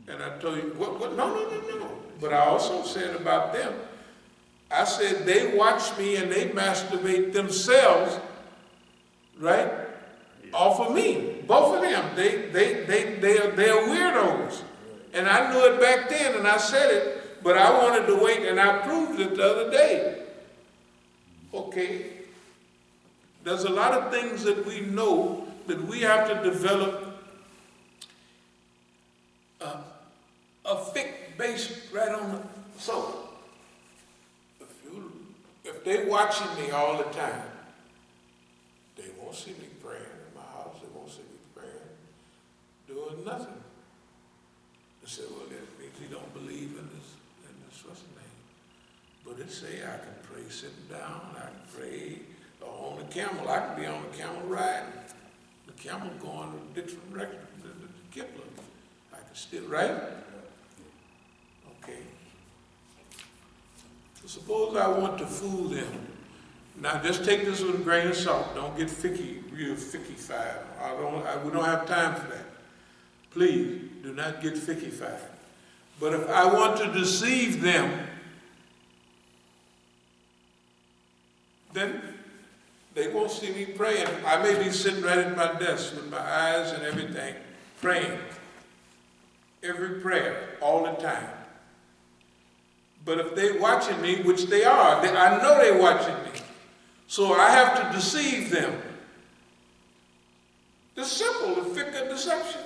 And I told you, what? No. But I also said about them, I said they watch me and they masturbate themselves, right, off of me. Both of them. They're weirdos. And I knew it back then and I said it, but I wanted to wait and I proved it the other day. Okay. There's a lot of things that we know that we have to develop a fiqh based right on the so. If they're watching me all the time, they won't see me praying in my house. They won't see me praying, doing nothing. They say, well, that means he don't believe in this what's the name? But it say I can pray sitting down, I can pray on the camel. I can be on the camel riding. The camel going to different record, the Kipler. I can still, right? Okay. So suppose I want to fool them. Now just take this with a grain of salt. Don't get real ficky-fied. We don't have time for that. Please, do not get ficky-fied. But if I want to deceive them, then they won't see me praying. I may be sitting right at my desk with my eyes and everything, praying. Every prayer, all the time. But if they're watching me, which they are, I know they're watching me. So I have to deceive them. It's simple, the fiqh of deception.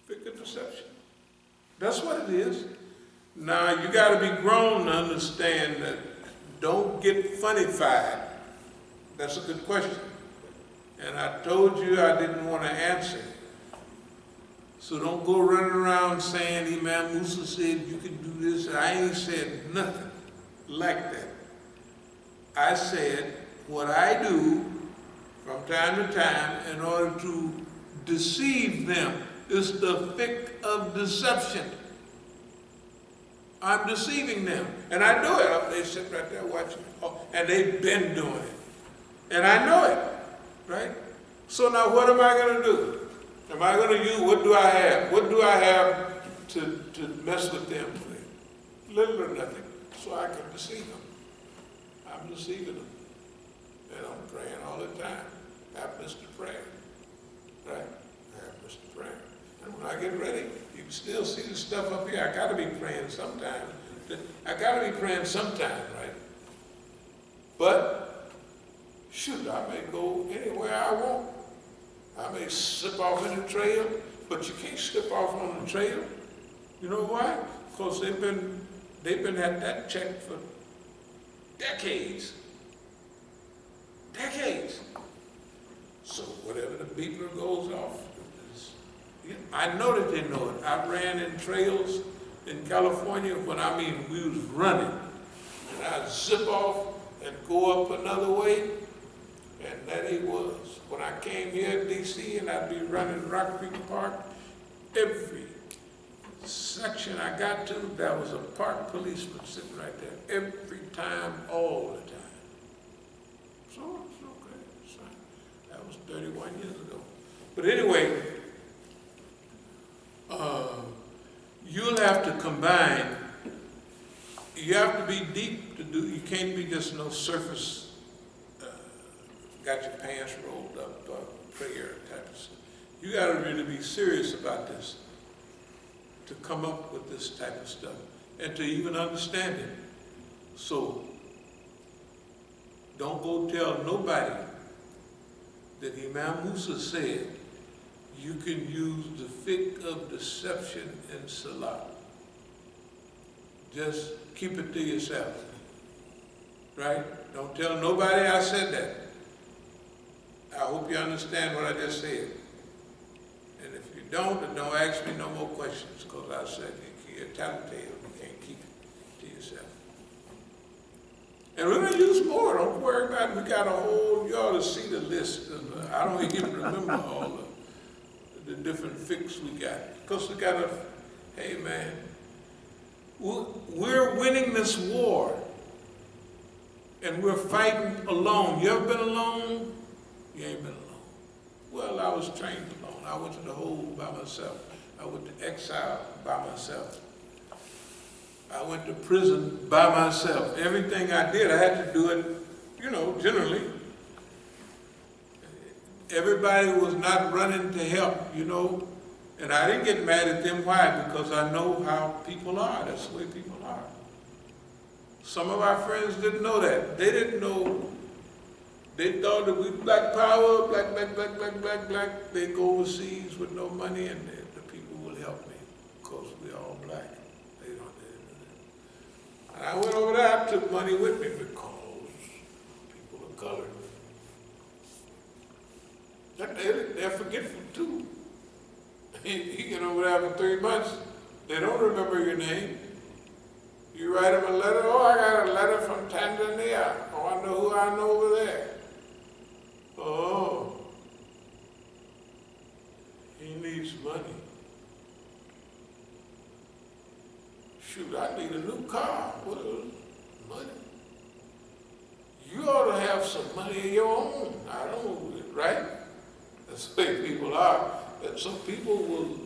Fiqh of deception. That's what it is. Now, you got to be grown to understand that don't get funny-fied. That's a good question. And I told you I didn't want to answer. So don't go running around saying Imam Musa said you can do this. I ain't said nothing like that. I said what I do from time to time in order to deceive them is the fiqh of deception. I'm deceiving them. And I do it. They sit right there watching. Oh, and they've been doing it. And I know it. Right? So now what am I going to do? Am I going to use, what do I have? What do I have to mess with them with? Little or nothing. So I can deceive them. I'm deceiving them. And I'm praying all the time. I missed the prayer. Right? I missed the prayer. And when I get ready, you can still see the stuff up here. I got to be praying sometime. I got to be praying sometime, right? But, shoot, I may go anywhere I want. I may slip off in the trail, but you can't slip off on the trail. You know why? Because they've been at that check for decades. Decades. So whatever the beeper goes off, I know that they know it. I ran in trails in California when we was running. And I'd zip off and go up another way, and that he was. When I came here in D.C. and I'd be running Rock Creek Park, every section I got to, there was a park policeman sitting right there. Every time, all the time. So it's okay. It's fine. That was 31 years ago. But anyway, you'll have to combine. You have to be deep to do. You can't be just no surface. Got your pants rolled up, prayer type of stuff. You got to really be serious about this to come up with this type of stuff and to even understand it. So don't go tell nobody that Imam Musa said you can use the fiqh of deception in Salah. Just keep it to yourself. Right? Don't tell nobody I said that. I hope you understand what I just said. And if you don't, then don't ask me no more questions, because I said you're a tattletale. You can't keep it to yourself. And we're going to use more. Don't worry about it. We got a whole, you ought to see the list. I don't even remember all the different fiqhs we got. Because we got hey man, we're winning this war. And we're fighting alone. You ever been alone? You ain't been alone. Well, I was trained alone. I went to the hole by myself. I went to exile by myself. I went to prison by myself. Everything I did, I had to do it, generally. Everybody was not running to help, and I didn't get mad at them. Why? Because I know how people are. That's the way people are. Some of our friends didn't know that. They didn't know. They thought that we black power, black. They go overseas with no money, and the people will help me because we're all black. They didn't do that. And I went over there. I took money with me because people are colored. They're forgetful too. You get over there for 3 months, they don't remember your name. You write them a letter, oh, I got a letter from Tanzania. Oh, I know who I know over there. Oh, he needs money. Shoot, I need a new car. What is money? You ought to have some money of your own. I don't, right? That's the way people are. And some people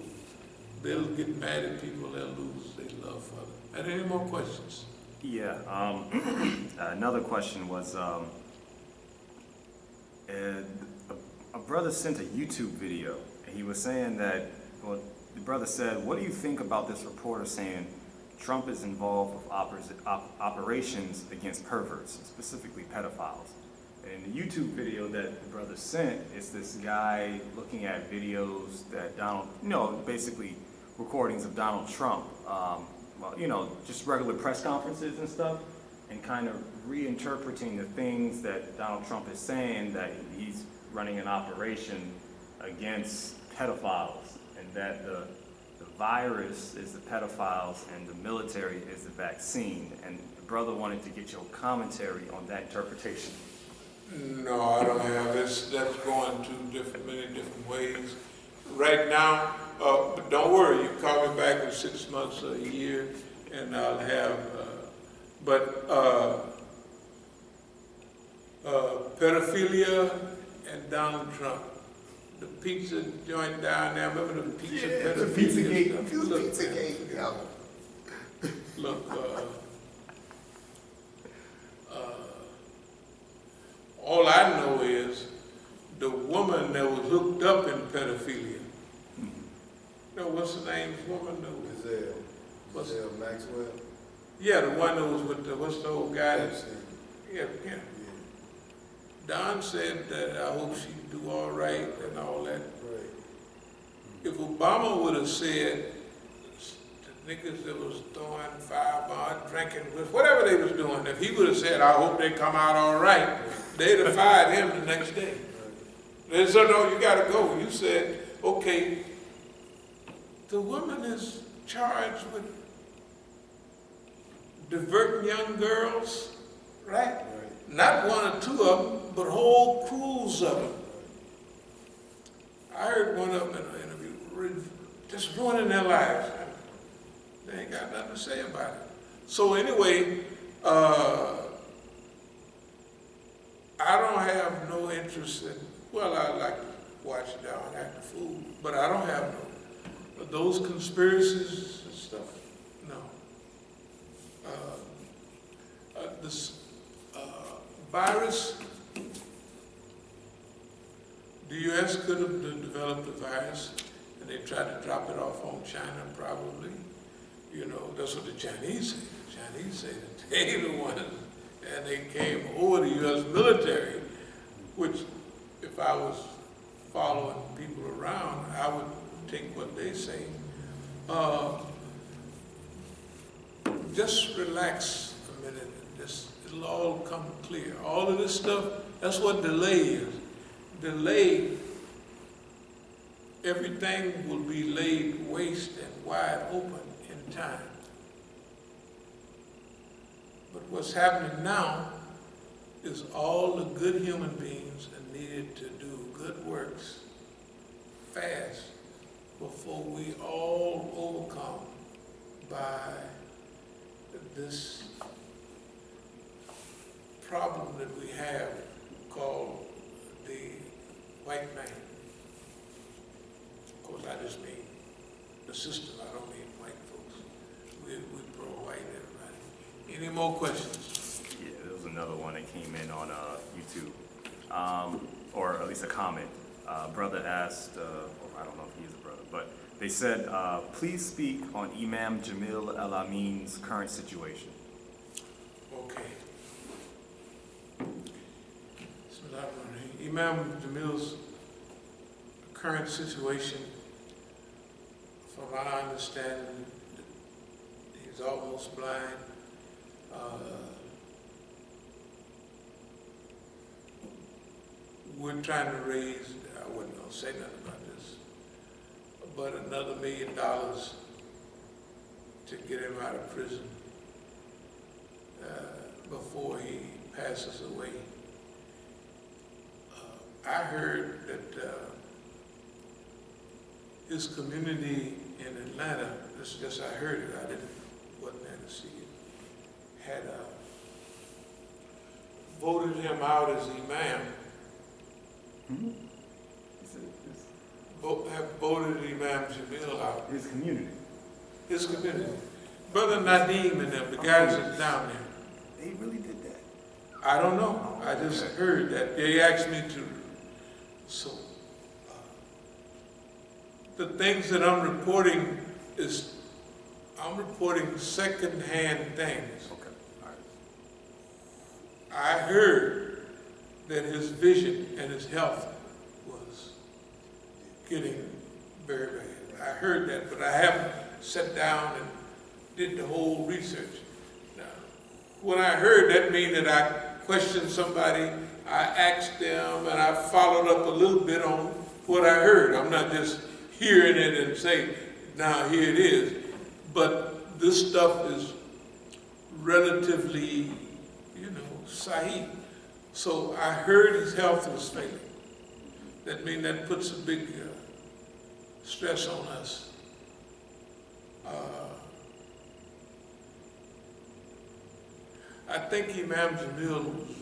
they'll get mad at people, they'll lose their love for them. And any more questions? Yeah, another question was, a brother sent a YouTube video, and he was saying that, well, the brother said, what do you think about this reporter saying Trump is involved with operations against perverts, specifically pedophiles? And in the YouTube video that the brother sent, it's this guy looking at videos that basically recordings of Donald Trump, just regular press conferences and stuff, and kind of reinterpreting the things that Donald Trump is saying, that he's running an operation against pedophiles, and that the virus is the pedophiles and the military is the vaccine. And the brother wanted to get your commentary on that interpretation. No, I don't have this. That's going many different ways. Right now, but don't worry, you call me back in 6 months or a year, and I'll have, pedophilia and Donald Trump. The pizza joint down there, remember the pizza pedophilia? The pizza gate. Look, Pizza gate. Yeah. Look, all I know is the woman that was hooked up in pedophilia. What's the name's woman? Giselle Maxwell. Yeah, the one that was with what's the old guy? Yeah. Don said that I hope she do all right and all that. Right. If Obama would have said the niggas that was throwing fireball, drinking, whatever they was doing, if he would have said, I hope they come out all right, they'd have fired him the next day. They said, no, you got to go. You said, okay, the woman is charged with diverting young girls, right? Not one or two of them, but whole crews of them. I heard one of them in an interview, just ruining their lives. They ain't got nothing to say about it. So anyway, I don't have no interest in, I like to watch it down and act a fool, but I don't have those conspiracies and stuff, no. This virus, the U.S. could have developed the virus, and they tried to drop it off on China probably. That's what the Chinese say. The Chinese say that they the ones, and they came over the U.S. military, which if I was following people around, I would take what they say. Just relax a minute. It'll all come clear. All of this stuff, that's what delay is. Delay, everything will be laid waste and wide open in time. But what's happening now is all the good human beings are needed to do good works fast before we all overcome by this problem that we have called the white man. I just mean the system, I don't mean white folks. We pro-white, everybody. Any more questions? Yeah, there was another one that came in on YouTube, or at least a comment. Brother asked, or I don't know if he is a brother, but they said, please speak on Imam Jamil El-Amin's current situation. Okay. Imam Jamil's current situation, from my understanding, he's almost blind. We're trying to raise, I wasn't gonna say nothing about this, but another $1 million to get him out of prison before he passes away. I heard that his community in Atlanta, this is just I heard it, wasn't there to see it, had voted him out as imam. Mm-hmm. Have voted Imam Jamil out. His community. His community. Brother Nadeem and them, the guys that's down there. They really did that? I don't know. I just heard that. They asked me to. So, the things that I'm reporting is, I'm reporting second-hand things. Okay, all right. I heard that his vision and his health was getting very bad. I heard that, but I haven't sat down and did the whole research. Now, when I heard that mean that I questioned somebody, I asked them, and I followed up a little bit on what I heard. I'm not just hearing it and saying, now here it is. But this stuff is relatively, sahih. So I heard his health was failing. That means that puts a big stress on us. I think Imam Jamil was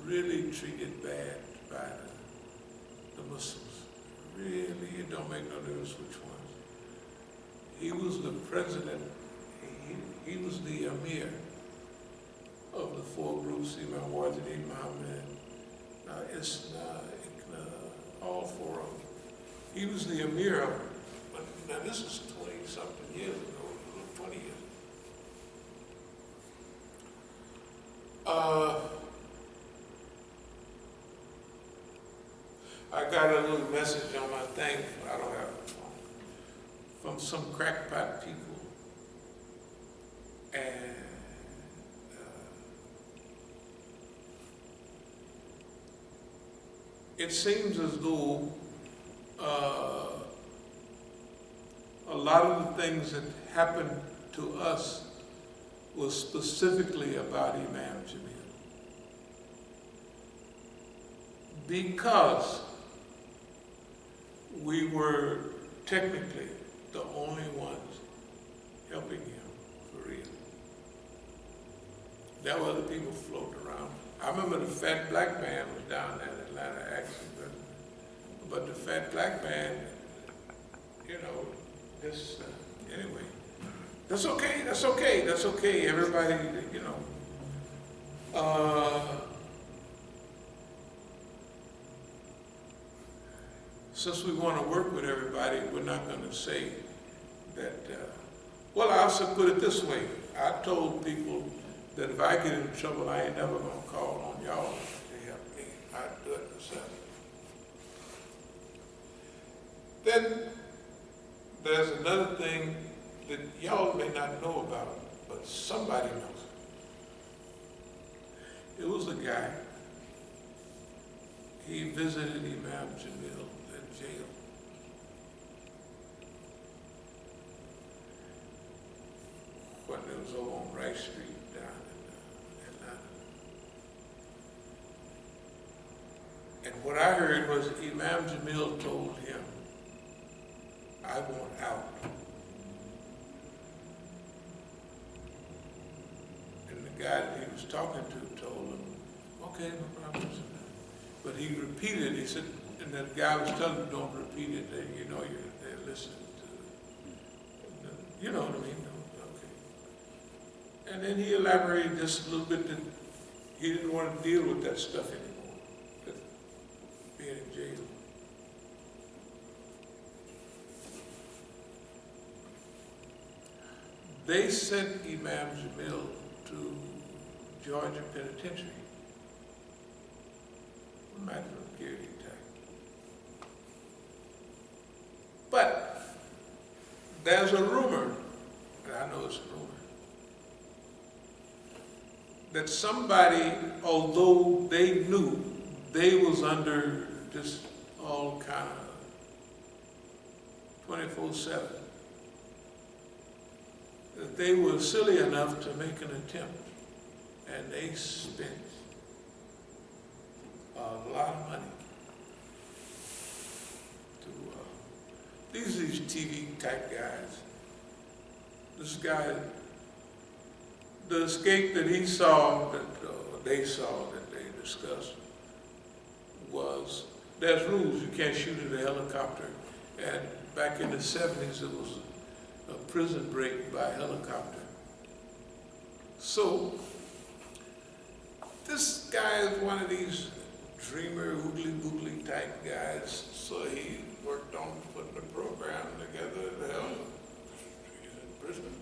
really treated bad by the Muslims. Really, it don't make no difference which ones. He was the president, he was the Amir of the four groups, Imam Wajid, Imam, Isna, all four of them. He was the Amir of them. But now this is 20-something years ago, 20 years. I got a little message on my thing, I don't have a phone, from some crackpot people. And it seems as though a lot of the things that happened to us was specifically about Imam Jamil. Because we were technically the only ones helping him for real. There were other people floating around. I remember the fat black man was down there in Atlanta actually, but the fat black man, anyway. That's okay, everybody, since we want to work with everybody, we're not going to say that, well, I'll also put it this way. I told people that if I get in trouble, I ain't never going to call on y'all to help me. I'd do it myself. Then there's another thing that y'all may not know about, but somebody knows it. It was a guy, he visited Imam Jamil in jail. When it was over on Rice Street down in Atlanta. And what I heard was Imam Jamil told him, I want out. And the guy that he was talking to told him, okay, no problem. But he repeated, he said, and that guy was telling him, don't repeat it, you're listening. And then he elaborated just a little bit that he didn't want to deal with that stuff anymore, with being in jail. They sent Imam Jamil to Georgia Penitentiary. Maximum security type. But there's a rumor, and I know it's a rumor, that somebody, although they knew they was under just all kind of 24/7, that they were silly enough to make an attempt, and they spent a lot of money to, these TV type guys. This guy, the escape that he saw, that they saw, that they discussed, was, there's rules, you can't shoot at a helicopter, and back in the 70s it was a prison break by helicopter. So, this guy is one of these dreamer, oogly-boogly type guys, so he worked on putting the program together. The hell, he's in prison,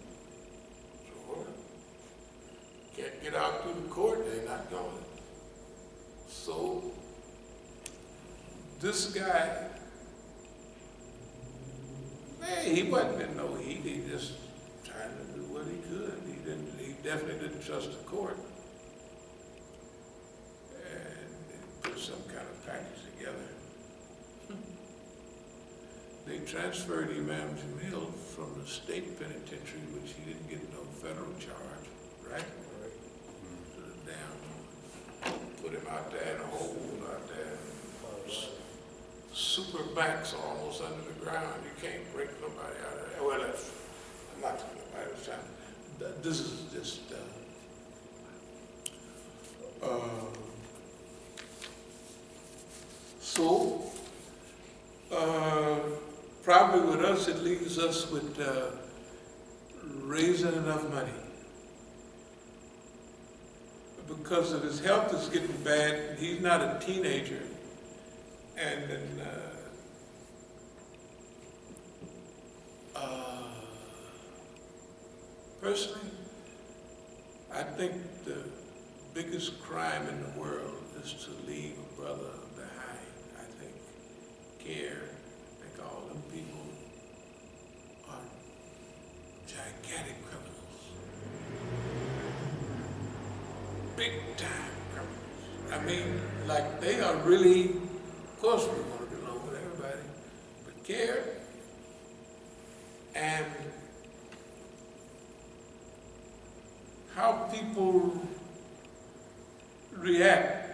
so can't get out through the court, they're not going. So, this guy, man, he wasn't in no heat, he just trying to do what he could. He definitely didn't trust the court. Put some kind of package together. They transferred Imam Jamil from the state penitentiary, which he didn't get no federal charge, right? To the damn, put him out there in a hole out there. Super backs almost under the ground. You can't break nobody out of there. Well, that's not nobody was trying. This is just so, probably with us, it leaves us with raising enough money. Because of his health is getting bad, he's not a teenager. And then, personally, I think the biggest crime in the world is to leave a brother behind. I think care, I think all them people are gigantic criminals. Big time criminals. I mean, like they are really, of course we want to get along with everybody, but care and how people react.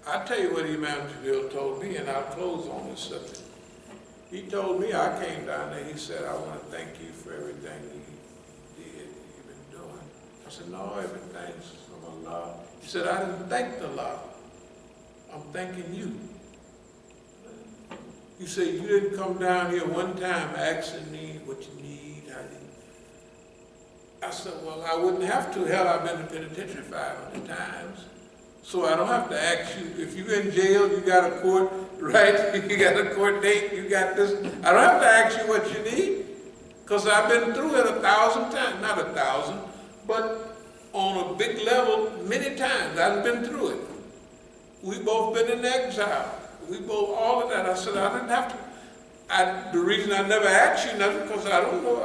I'll tell you what Imam Jamil told me, and I'll close on this subject. He told me, I came down there, he said, I want to thank you for everything you did, you've been doing. I said, no, everything's from Allah. He said, I didn't thank Allah. I'm thanking you. You say, you didn't come down here one time asking me what you need, how you. I said, well, I wouldn't have to. Hell, I've been to penitentiary 500 times. So I don't have to ask you. If you're in jail, you got a court, right? You got a court date, you got this. I don't have to ask you what you need. Because I've been through it 1,000 times. Not 1,000, but on a big level, many times. I've been through it. We both been in exile. We both, all of that. I said, I didn't have to. The reason I never asked you nothing, because I don't know,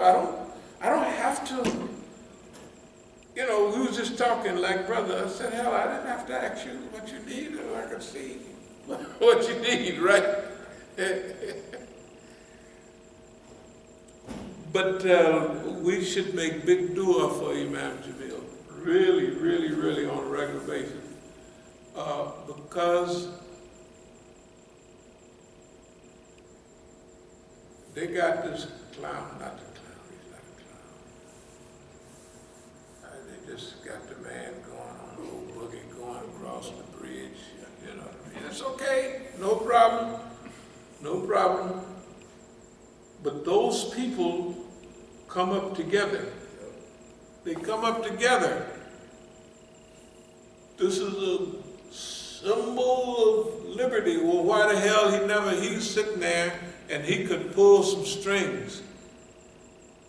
I don't have to. You know, we was just talking like brother. I said, hell, I didn't have to ask you what you need, or I could see what you need, right? But we should make big dua for Imam Jamil, really, really, really on a regular basis, because they got this clown, not the clown, he's not a clown. They just got the man going on the old boogie, going across the bridge, you know what I mean? It's okay, no problem, no problem. But those people come up together They come up together. This is a symbol of liberty. Well, why the hell he's sitting there and he could pull some strings.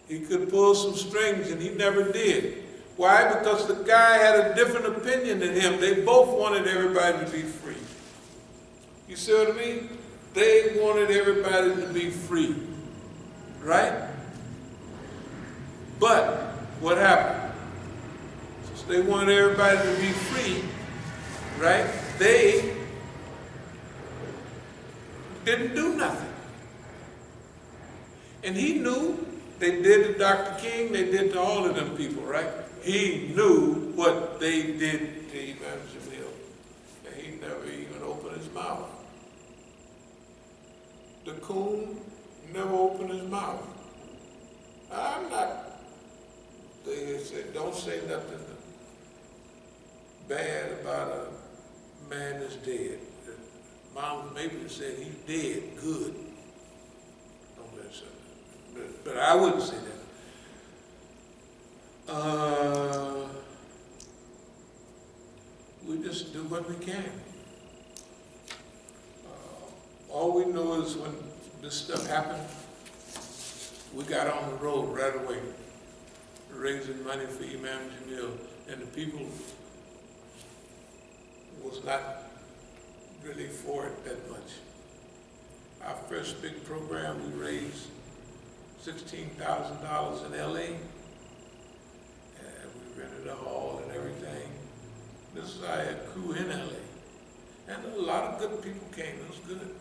He could pull some strings and he never did. Why? Because the guy had a different opinion than him. They both wanted everybody to be free. You see what I mean? They wanted everybody to be free. Right? But what happened? Since they wanted everybody to be free, right? They didn't do nothing. And he knew they did to Dr. King, they did to all of them people, right? He knew what they did to Imam Jamil. And he never even opened his mouth. The coon never opened his mouth. I'm not, they said, don't say nothing bad about a man that's dead. Mom maybe said he's dead, good. Don't let say that. But I wouldn't say that. We just do what we can. All we know is when this stuff happened, we got on the road right away, raising money for Imam Jamil, and the people was not really for it that much. Our first big program, we raised $16,000 in LA, and we rented a hall and everything. This is our crew in LA, and a lot of good people came. It was good.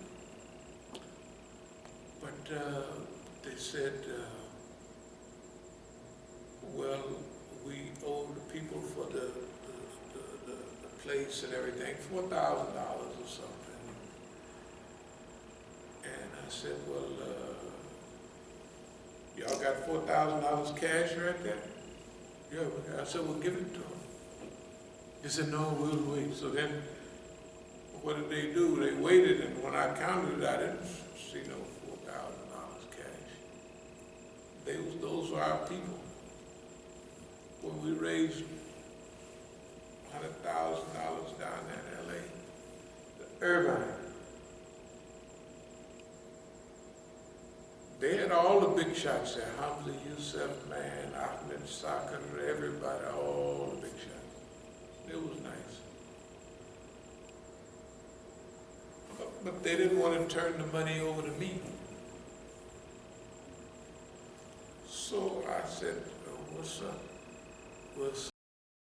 But they said, well, we owe the people for the place and everything $4,000 or something. And I said, well, y'all got $4,000 cash right there? Yeah, I said, well, give it to them. They said, no, we'll wait. So then, what did they do? They waited, and when I counted it, I didn't see no $4,000 cash. Those were our people. When we raised $100,000 down in LA, the Irvine, they had all the big shots there. Hamza Youssef, man, Ahmed Sakar, everybody, all the big shots. It was nice. But they didn't want to turn the money over to me. So I said, oh, what's up? Well,